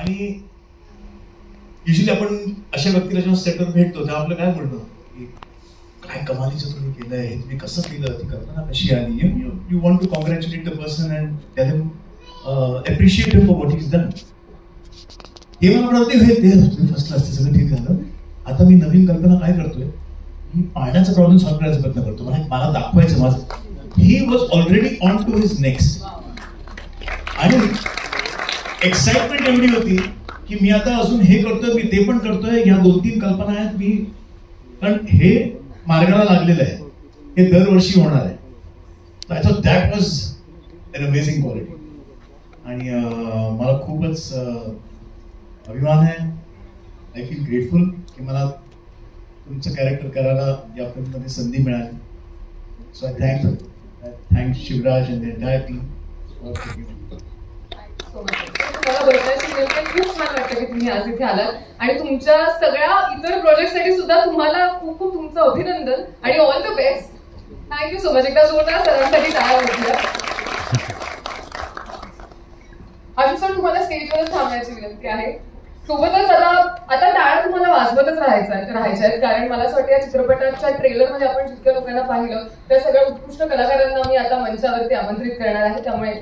आणि युजली आपण अशा व्यक्तीला जेव्हा सेटवर भेटतो तेव्हा आपलं काय बोलतो की काय कमालीचं तुम्ही केलंय, हे तुम्ही कसं केलं, ती कल्पना कशी आली. You want to congratulate the person and tell him appreciate him for what is done. हे मला म्हणते ते फर्स्ट क्लास, ते सगळं ठीक झालं. आता मी नवीन कल्पना काय करतोय, मी पाण्याचा प्रॉब्लेम सॉल्व्ह करायचा प्रयत्न करतो. मला दाखवायचं माझं. He was already on to his next. आणि एक्साइटमेंट एवढी होती की मी आता अजून हे करतोय, मी ते पण करतोय. ह्या 2-3 कल्पना आहेत मी, कारण हे मार्गाला लागलेलं आहे, हे दरवर्षी होणार आहे. I thought that was an amazing quality. आणि मला खूपच अभिमान आहे. आय फील ग्रेटफुल की मला तुमचं कॅरेक्टर करायला या फिल्ममध्ये संधी मिळाली. So I thank Shivraj and the entire team. मला भेटायची वेळ खूप छान वाटतं की तुम्ही आज इथे आलात आणि तुमच्या सगळ्या इतर प्रोजेक्टसाठी सुद्धा तुम्हाला खूप खूप तुमचं अभिनंदन आणि all the best. Thank you so much. एकदा जोरदार सरांसाठी टाळ्या वाजल्या. आशु सर, तुम्हाला स्टेजवरच थांबण्याची विनंती आहे. सोबतच आता टाळ्या तुम्हाला वाजवतच राहायच्या आहेत, कारण मला असं वाटतं या चित्रपटाच्या ट्रेलरमध्ये आपण जितक्या लोकांना पाहिलं त्या सगळ्या उत्कृष्ट कलाकारांना मी आता मंचावरती आमंत्रित करणार आहे. त्यामुळे